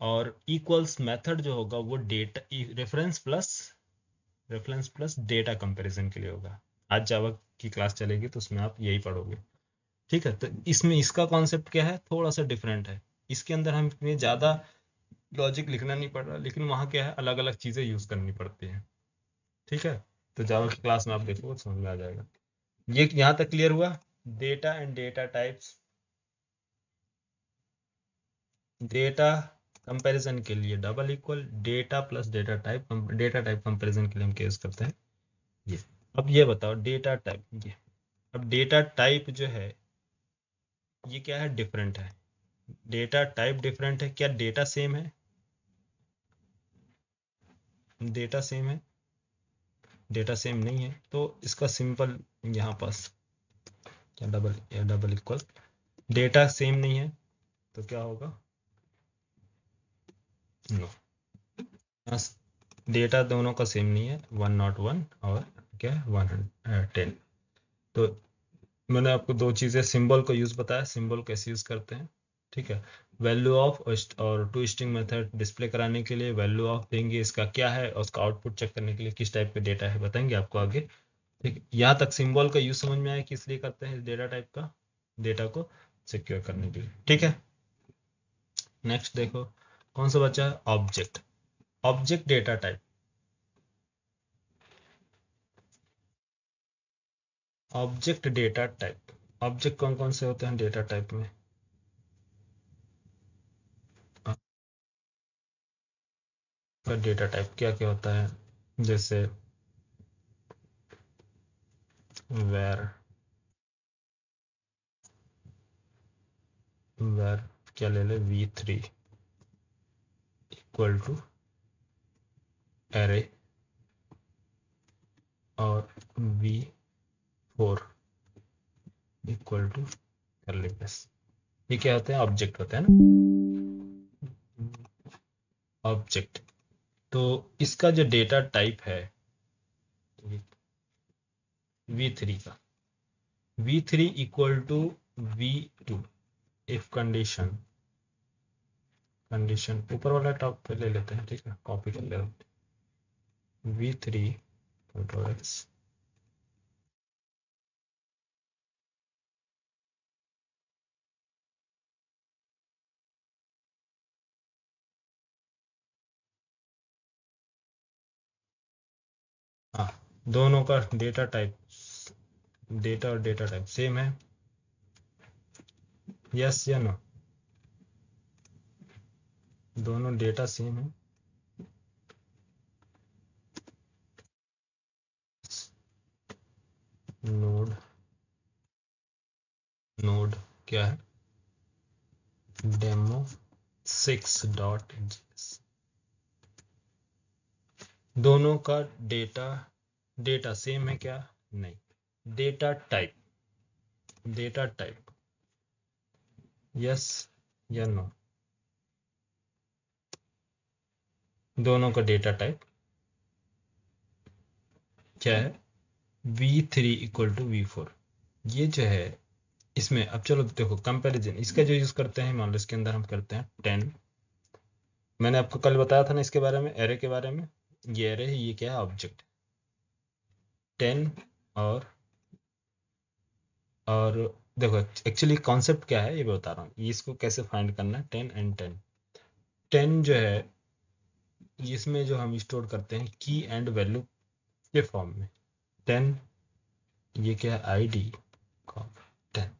और इक्वल्स मेथड जो होगा वो data reference plus data comparison के लिए होगा। आज जावा की क्लास चलेगी तो उसमें आप यही पढ़ोगे। ठीक है, तो इसमें इसका कॉन्सेप्ट क्या है थोड़ा सा डिफरेंट है। इसके अंदर हम इतनी ज़्यादा लॉजिक लिखना नहीं पड़ रहा, लेकिन वहाँ क्या है अलग अलग चीज़ें यूज़ करनी पड़ती हैं। ठीक है, तो जावा की क्लास में आप देखोगे समझ में आ जाएगा। ये यहाँ तक क्लियर हुआ। Data and data types, data comparison के लिए double equal, data plus data type comparison के लिए हम क्या यूज़ करते हैं ये। अब ये बताओ डेटा टाइप, ये अब डेटा टाइप जो है ये क्या है डिफरेंट है। डेटा टाइप डिफरेंट है, क्या डेटा सेम है, डेटा सेम है, डेटा सेम नहीं है। तो इसका सिंपल यहाँ पास क्या डबल इक्वल, डेटा सेम नहीं है तो क्या होगा नो। डेटा दोनों का सेम नहीं है, 101 और क्या है 110। तो मैंने आपको दो चीज़ें सिंबल का यूज़ बताया, सिंबल कैसे यूज़ करते हैं। ठीक है, वैल्यू ऑफ और टू स्ट्रिंग मेथड डिस्प्ले कराने के लिए वैल्यू ऑफ देंगे, इसका क्या है और उसका आउटपुट चेक करने के लिए किस टाइप का डेटा है बताएंगे आपको आगे। ठीक है, यहाँ तक सिंबल का यूज़ समझ में आया कि इसलिए करते हैं डेटा टाइप का, डेटा को सिक्योर करने के लिए। ठीक है, नेक्स्ट देखो कौन सा बचा है object. Object data type, object data type, object कौन कौन से होते हैं डेटा टाइप में। डेटा टाइप क्या क्या होता है, जैसे वेर, वेर क्या ले ले v3, इक्वल टू एरे और v4 equal to curly brace. ये क्या होते हैं? ऑब्जेक्ट होते हैं ना, ऑब्जेक्ट। तो इसका जो डेटा टाइप है v3 का, v3 equal to v2 if condition ऊपर वाला टॉप पे ले लेते हैं, ठीक है, कॉपी कर ले रहा हूं। v3 कंट्रोल x हाँ, दोनों का डेटा टाइप, डेटा और डेटा टाइप सेम है, यस या नो? दोनों डेटा सेम है। नोड क्या है? demo6.js। दोनों का डेटा सेम है क्या? नहीं। डेटा टाइप यस या नो? दोनों का डेटा टाइप क्या है? v3 equal to v4। ये जो है इसमें, अब चलो देखो कंपैरिजन इसका जो यूज करते हैं, मान लो इसके अंदर हम करते हैं 10। मैंने आपको कल बताया था ना इसके बारे में, एरे के बारे में। ये एरे है, ये क्या है? ऑब्जेक्ट। 10 और देखो एक्चुअली कॉन्सेप्ट क्या है ये बता रहा हूँ, ये इसको कैसे फाइंड करना है। 10 एंड 10। 10 जो है इसमें जो हम स्टोर करते हैं की एंड वैल्यू के फॉर्म में। 10 ये क्या है? आईडी 10।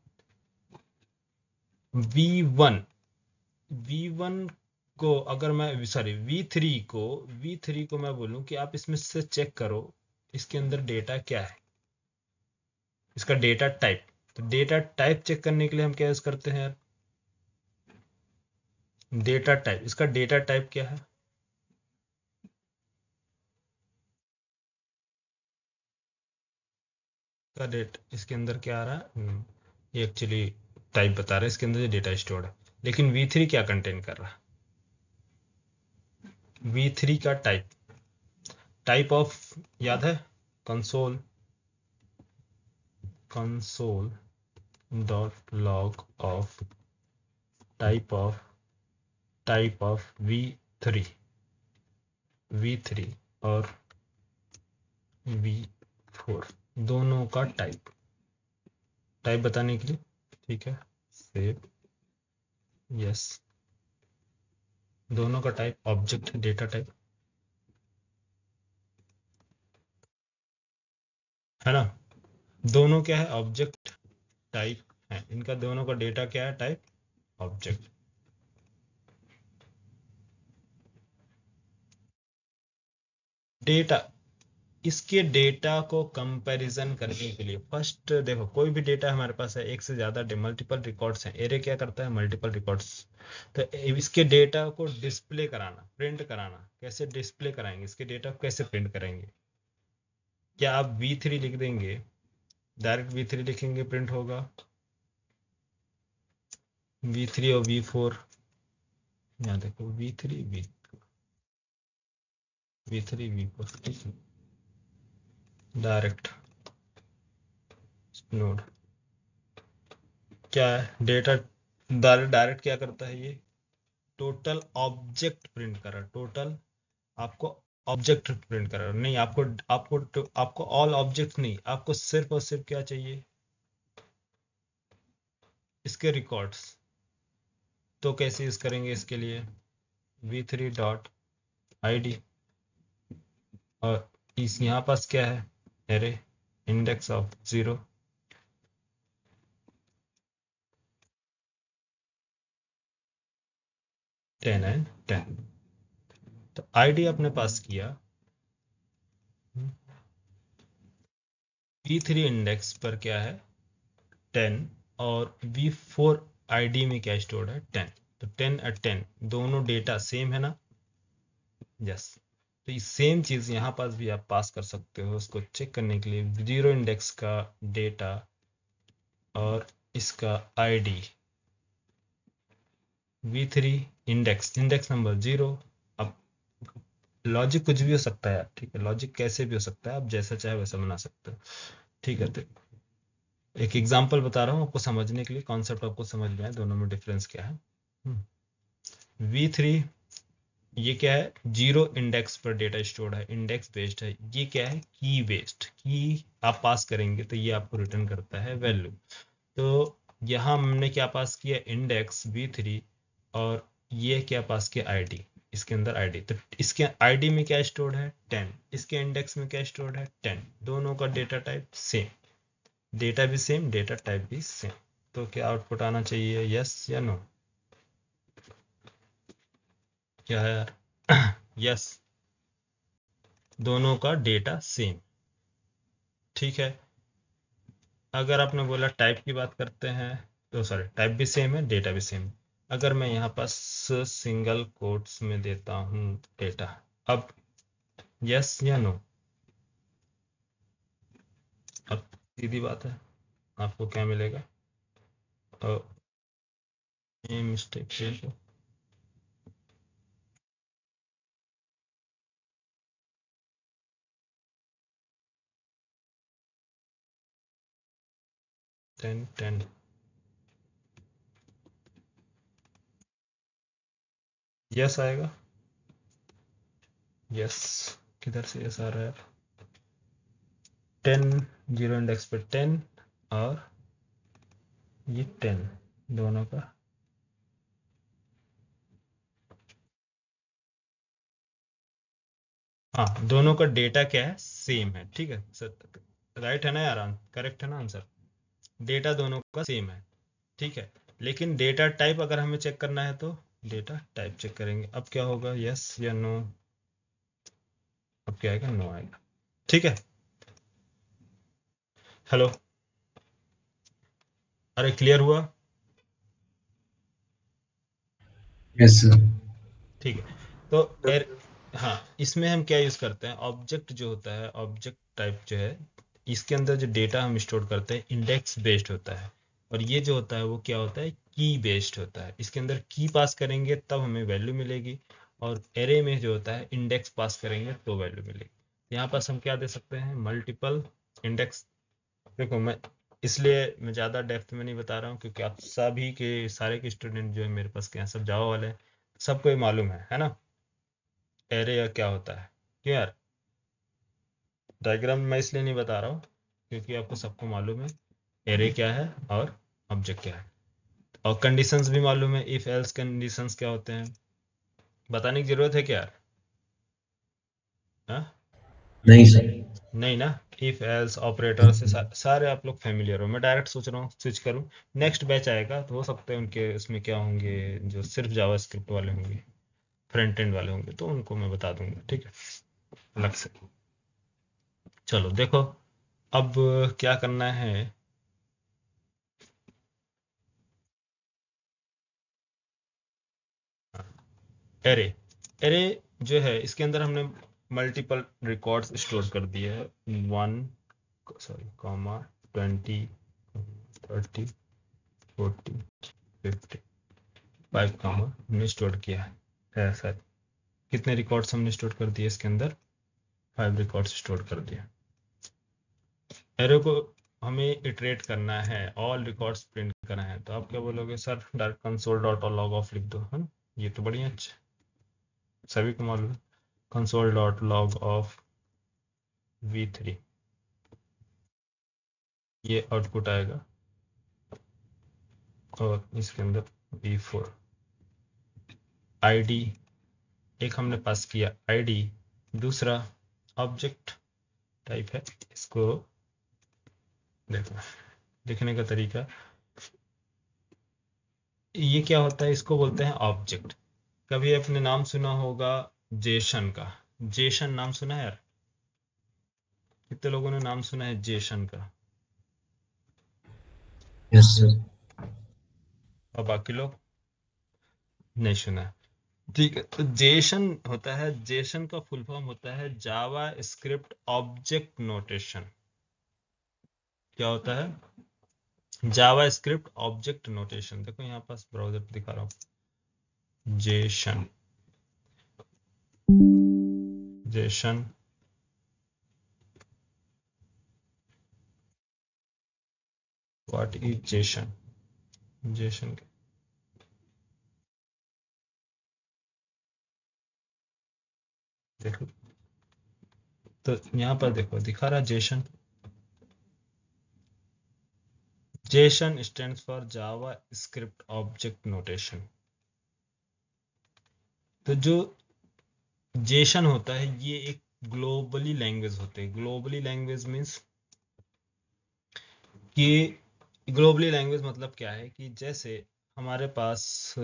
v1 को अगर मैं सॉरी v3 को मैं बोलूं कि आप इसमें से चेक करो इसके अंदर डेटा क्या है, इसका डेटा टाइप। तो डेटा टाइप चेक करने के लिए हम क्या यूज करते हैं यार? Data type. इसका डेटा टाइप क्या है? का डेट इसके अंदर क्या आ रहा है? ये एक्चुअली टाइप बता रहा है, इसके अंदर जो डेटा स्टोर्ड है। लेकिन v3 क्या कंटेन कर रहा है? v3 का टाइप ऑफ याद है? Console dot log of type of v3 और v4 दोनों का टाइप बताने के लिए, ठीक है, सेव यस। दोनों का टाइप ऑब्जेक्ट डेटा टाइप है ना। दोनों क्या है? ऑब्जेक्ट टाइप है। इनका दोनों का डेटा क्या है? Type object. डेटा, इसके डेटा को कंपैरिजन करने के लिए फर्स्ट देखो, कोई भी डेटा हमारे पास है, एक से ज्यादा मल्टीपल रिकॉर्ड्स हैं। एरे क्या करता है? Multiple records. तो इसके डेटा को डिस्प्ले कराना, प्रिंट कराना, कैसे डिस्प्ले कराएंगे? इसके डेटा को कैसे प्रिंट करेंगे? क्या आप v3 लिख देंगे, डायरेक्ट v3 लिखेंगे प्रिंट होगा? v3 और v4 यहाँ देखो, v3 v4 डायरेक्ट नोड क्या है? डेटा डायरेक्ट क्या करता है? ये टोटल ऑब्जेक्ट प्रिंट कर रहा है। टोटल आपको ऑब्जेक्ट प्रिंट कर रहा है। नहीं, आपको ऑल ऑब्जेक्ट नहीं, आपको सिर्फ और सिर्फ क्या चाहिए? इसके रिकॉर्ड्स। तो कैसे यूज करेंगे इसके लिए? v3 डॉट id और इस यहाँ पास क्या है? Array index of 0 10 and 10। तो आईडी आपने पास किया, v3 इंडेक्स पर क्या है? 10 और v4 आईडी में क्या स्टोर्ड है? 10। तो 10 और 10 दोनों डेटा सेम है ना। यस। तो ये सेम चीज यहाँ पास भी आप पास कर सकते हो उसको चेक करने के लिए। 0 इंडेक्स का डेटा और इसका आईडी, v3 इंडेक्स नंबर 0। अब लॉजिक कुछ भी हो सकता है यार, ठीक है, लॉजिक कैसे भी हो सकता है, आप जैसा चाहे वैसा बना सकते हो, ठीक है। तो एक एग्जांपल बता रहा हूँ आपको समझने के लिए, कॉन्सेप्ट आपको समझ में आए दोनों में डिफरेंस क्या है। v3 ये क्या है, 0 इंडेक्स पर डेटा स्टोर्ड है, इंडेक्स बेस्ड है। ये क्या है, की बेस्ड, की आप पास करेंगे तो ये आपको रिटर्न करता है वैल्यू। तो यहाँ हमने क्या पास किया, इंडेक्स v3, और ये क्या पास किया, आईडी, इसके अंदर आईडी। तो इसके आईडी में क्या स्टोर्ड है, 10, इसके इंडेक्स में क्या स्टोर्ड है, 10। दोनों का डेटा टाइप सेम, डेटा भी सेम, डेटा टाइप भी सेम। तो क्या आउटपुट आना चाहिए, यस या नो? क्या है यार, यस, दोनों का डेटा सेम, ठीक है। अगर आपने बोला टाइप की बात करते हैं, तो सॉरी, टाइप भी सेम है, डेटा भी सेम। अगर मैं यहाँ पास सिंगल कोट्स में देता हूँ डेटा, अब यस या नो? अब सीधी बात है, आपको क्या मिलेगा, ये मिस्टेक है। टेन टेन, यस आएगा, यस, किधर से यस आ रहा है, 10, 0 इंडेक्स पे 10, और ये 10, दोनों का, हाँ, दोनों का डेटा क्या है, सेम है, ठीक है सर, राइट है ना यार, करेक्ट है ना आंसर? डेटा दोनों का सेम है, ठीक है। लेकिन डेटा टाइप अगर हमें चेक करना है तो डेटा टाइप चेक करेंगे। अब क्या होगा, यस या नो? अब क्या आएगा, नो आएगा, ठीक है। हेलो, अरे क्लियर हुआ? Yes sir. ठीक है। तो हाँ, इसमें हम क्या यूज करते हैं, ऑब्जेक्ट जो होता है, ऑब्जेक्ट टाइप जो है, इसके अंदर जो डेटा हम स्टोर करते हैं इंडेक्स बेस्ड होता है, और ये जो होता है वो क्या होता है, की बेस्ड होता है। इसके अंदर की पास करेंगे तब हमें वैल्यू मिलेगी, और एरे में जो होता है इंडेक्स पास करेंगे तो वैल्यू मिलेगी। यहाँ पास हम क्या दे सकते हैं, मल्टीपल इंडेक्स। देखो मैं, इसलिए मैं ज़्यादा डेप्थ में नहीं बता रहा हूँ, क्योंकि आप सभी के सारे के स्टूडेंट जो है मेरे पास के हैं सब जावा वाले हैं, सबको ये मालूम है ना, एरे या क्या होता है। क्यों यार, डायग्राम मैं इसलिए नहीं बता रहा हूँ क्योंकि आपको सबको मालूम है एरे क्या है और ऑब्जेक्ट क्या है, और कंडीशंस भी मालूम है, इफ एल्स कंडीशंस क्या होते हैं, बताने की जरूरत है क्या यार? हाँ, नहीं सर। नहीं ना, इफ एल्स ऑपरेटर से सारे आप लोग फेमिलियर हो। मैं डायरेक्ट सोच रहा हूँ स्विच करूँ, नेक्स्ट बैच आएगा तो हो सकता है उनके उसमें क्या होंगे, जो सिर्फ जावास्क्रिप्ट वाले होंगे, फ्रंट एंड वाले होंगे, तो उनको मैं बता दूंगा, ठीक है, अलग से। चलो देखो, अब क्या करना है, एरे, एरे जो है इसके अंदर हमने मल्टीपल रिकॉर्ड्स स्टोर कर दिए हैं, 1, सॉरी, कॉमा, 20, 30, 40, 50, 5 कॉमा हमने स्टोर किया है सर। कितने रिकॉर्ड्स हमने स्टोर कर दिए इसके अंदर, 5 रिकॉर्ड्स स्टोर कर दिए। एरे को हमें इटरेट करना है, ऑल रिकॉर्ड्स प्रिंट करना है, तो आप क्या बोलोगे, sir direct console dot log of लिख दो, है ना? ये तो बढ़िया, अच्छा, सभी को मालूम है, console dot log of v3, ये आउटपुट आएगा, और इसके अंदर v4, आईडी एक हमने पास किया, आईडी दूसरा ऑब्जेक्ट टाइप है। इसको देखो, लिखने का तरीका, ये क्या होता है, इसको बोलते हैं ऑब्जेक्ट। कभी आपने नाम सुना होगा जेसन का, जेसन नाम सुना है यार? कितने लोगों ने नाम सुना है जेसन का? Yes sir. और बाकी लोग नहीं सुना है? ठीक है, तो जेसन होता है, जेसन का फुल फॉर्म होता है जावा स्क्रिप्ट ऑब्जेक्ट नोटेशन। क्या होता है? जावा स्क्रिप्ट ऑब्जेक्ट नोटेशन। देखो यहाँ पास ब्राउजर पे दिखा रहा हूँ, Jason. Jason what is Jason? Jason देखो, तो यहाँ पर देखो दिखा रहा Jason. Jason stands for Java script object notation. तो जो जेसन होता है ये एक ग्लोबली लैंग्वेज होते हैं। ग्लोबली लैंग्वेज मीन्स कि ग्लोबली लैंग्वेज मतलब क्या है कि जैसे हमारे पास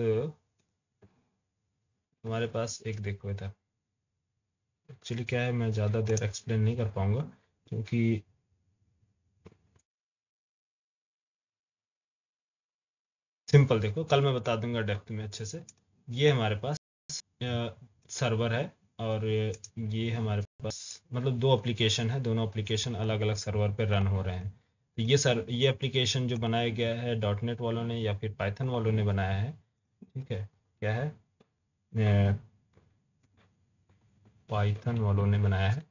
एक देखो था, एक्चुअली क्या है, मैं ज़्यादा देर एक्सप्लेन नहीं कर पाऊंगा क्योंकि सिंपल देखो, कल मैं बता दूंगा डेप्थ में अच्छे से। ये हमारे पास सर्वर है और ये हमारे पास मतलब दो एप्लीकेशन है, दोनों एप्लीकेशन अलग अलग सर्वर पे रन हो रहे हैं। तो ये एप्लीकेशन जो बनाया गया है डॉटनेट वालों ने या फिर पाइथन वालों ने बनाया है, ठीक है, क्या है, पाइथन वालों ने बनाया है।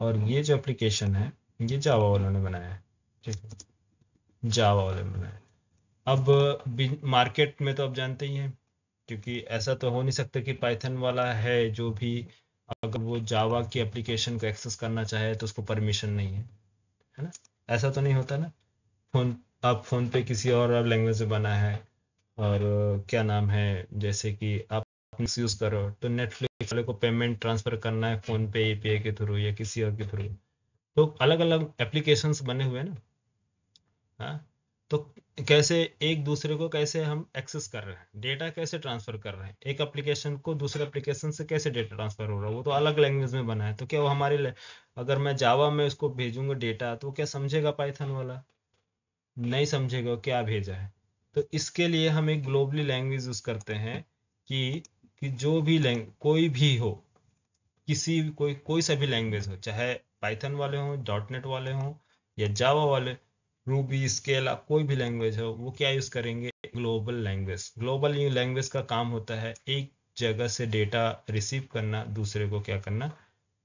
और ये जो एप्लीकेशन है ये जावा वालों ने बनाया है, ठीक है, जावा वालों ने बनाया है। अब मार्केट में तो आप जानते ही हैं, क्योंकि ऐसा तो हो नहीं सकता कि पाइथन वाला है जो भी, अगर वो जावा की एप्लीकेशन को एक्सेस करना चाहे तो उसको परमिशन नहीं है ना? ऐसा तो नहीं होता ना। फोन आप फोन पे किसी और लैंग्वेज में बना है और क्या नाम है, जैसे कि आप यूज करो तो नेटफ्लिक्स वाले को पेमेंट ट्रांसफर करना है फोन पे एपीआई के थ्रू या किसी और के थ्रू, तो अलग अलग एप्लीकेशंस बने हुए हैं ना। हाँ, तो कैसे एक दूसरे को कैसे हम एक्सेस कर रहे हैं, डेटा कैसे ट्रांसफर कर रहे हैं, एक एप्लीकेशन को दूसरे एप्लीकेशन से कैसे डेटा ट्रांसफर हो रहा है, वो तो अलग लैंग्वेज में बना है। तो क्या वो अगर मैं जावा में उसको भेजूंगा डेटा तो क्या समझेगा पाइथन वाला? नहीं समझेगा क्या भेजा है। तो इसके लिए हम एक ग्लोबली लैंग्वेज यूज करते हैं कि जो भी कोई भी हो, कोई सा भी लैंग्वेज हो, चाहे पाइथन वाले हों, डॉटनेट वाले हों या जावा वाले, रूबी स्केला, कोई भी लैंग्वेज हो, वो क्या यूज करेंगे? Global language. ग्लोबल लैंग्वेज का काम होता है एक जगह से डेटा रिसीव करना, दूसरे को क्या करना,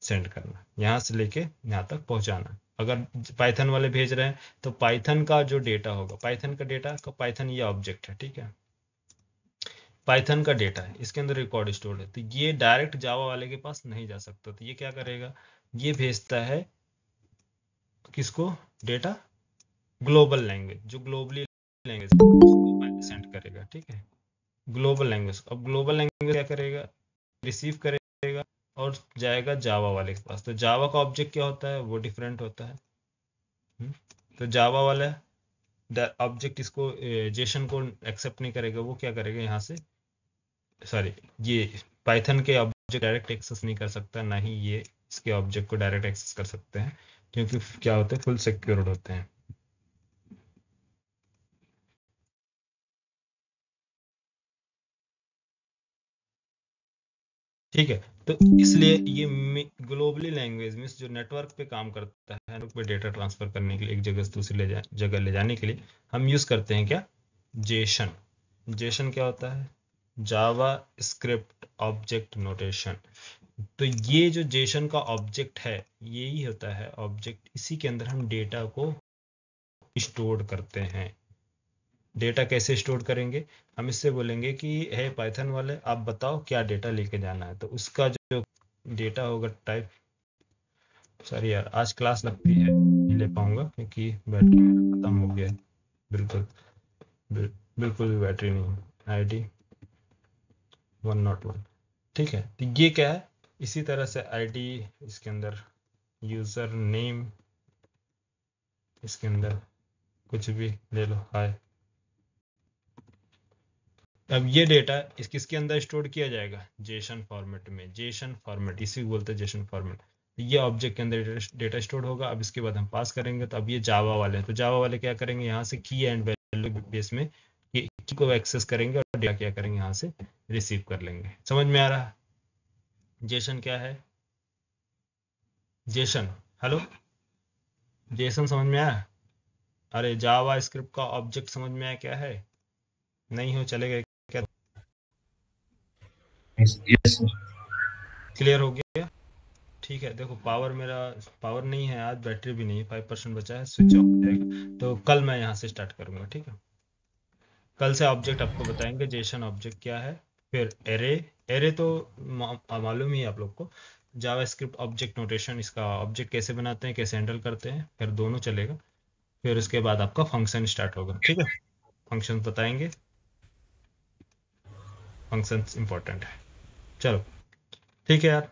सेंड करना, यहाँ से लेके यहाँ तक पहुँचाना। अगर पाइथन वाले भेज रहे हैं तो पाइथन का जो डेटा होगा, पाइथन का डेटा का, पाइथन ये ऑब्जेक्ट है, ठीक है, पाइथन का डेटा है, इसके अंदर रिकॉर्ड स्टोर है, तो ये डायरेक्ट जावा वाले के पास नहीं जा सकता। तो ये क्या करेगा, ये भेजता है किसको, डेटा ग्लोबल लैंग्वेज, जो ग्लोबली लैंग्वेज सेंड करेगा, ठीक है, ग्लोबल लैंग्वेज। अब ग्लोबल लैंग्वेज क्या करेगा, रिसीव करेगा और जाएगा जावा वाले के पास। तो जावा का ऑब्जेक्ट क्या होता है, वो डिफरेंट होता है। तो जावा वाला ऑब्जेक्ट इसको जेसन को एक्सेप्ट नहीं करेगा, वो क्या करेगा, यहाँ से, सॉरी, ये पाइथन के ऑब्जेक्ट डायरेक्ट एक्सेस नहीं कर सकता, ना ही ये इसके ऑब्जेक्ट को डायरेक्ट एक्सेस कर सकते हैं, क्योंकि क्या होते हैं, फुल सिक्योर्ड होते हैं। ठीक है, तो इसलिए ये ग्लोबली लैंग्वेज मीन्स जो नेटवर्क पे काम करता है, नेटवर्क पे डेटा ट्रांसफर करने के लिए, एक जगह से दूसरी जगह ले जाने के लिए हम यूज करते हैं क्या, जेसन। जेसन क्या होता है, जावा स्क्रिप्ट ऑब्जेक्ट नोटेशन। तो ये जो जेसन का ऑब्जेक्ट है, यही होता है ऑब्जेक्ट, इसी के अंदर हम डेटा को स्टोर करते हैं। डेटा कैसे स्टोर करेंगे, हम इससे बोलेंगे कि है पाइथन वाले आप बताओ क्या डेटा लेके जाना है, तो उसका जो डेटा होगा टाइप, सॉरी यार आज क्लास लगती है नहीं ले पाऊंगा क्योंकि बैटरी मेरा खत्म हो गया है, बिल्कुल बिल्कुल भी बैटरी नहीं है, आईडी 101। ठीक है, तो ये क्या है, इसी तरह से आईडी, इसके अंदर यूजर नेम, इसके अंदर कुछ भी ले लो, हाय। अब ये डेटा किसके अंदर स्टोर किया जाएगा, जेसन फॉर्मेट में। जेसन फॉर्मेट इसी को बोलते हैं जेसन फॉर्मेट। ये ऑब्जेक्ट के अंदर डेटा स्टोर होगा। अब इसके बाद हम पास करेंगे, तो अब ये जावा वाले हैं, तो जावा वाले क्या करेंगे, यहाँ से की एंड वैल्यू बेस में को एक्सेस करेंगे और डेटा क्या करेंगे, यहाँ से रिसीव कर लेंगे। समझ में आ रहा है? जेसन क्या है? जेसन, हेलो जेसन, समझ में आया? अरे जावा स्क्रिप्ट का ऑब्जेक्ट समझ में आया क्या है? नहीं हो चलेगा क्या? Yes sir. क्लियर हो गया? ठीक है, देखो मेरा पावर नहीं है आज, बैटरी भी नहीं है, 5% बचा है, स्विच ऑफ हो जाएगा। तो कल मैं यहाँ से स्टार्ट करूंगा, ठीक है? कल से ऑब्जेक्ट आपको बताएंगे, जेसन ऑब्जेक्ट क्या है, फिर एरे। एरे तो मालूम ही है आप लोग को। जावा स्क्रिप्ट ऑब्जेक्ट नोटेशन, इसका ऑब्जेक्ट कैसे बनाते हैं, कैसे हैंडल करते हैं, फिर दोनों चलेगा। फिर उसके बाद आपका फंक्शन स्टार्ट होगा, ठीक है? फंक्शन बताएंगे, फंक्शन इंपॉर्टेंट है। चलो ठीक है यार,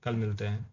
कल मिलते हैं।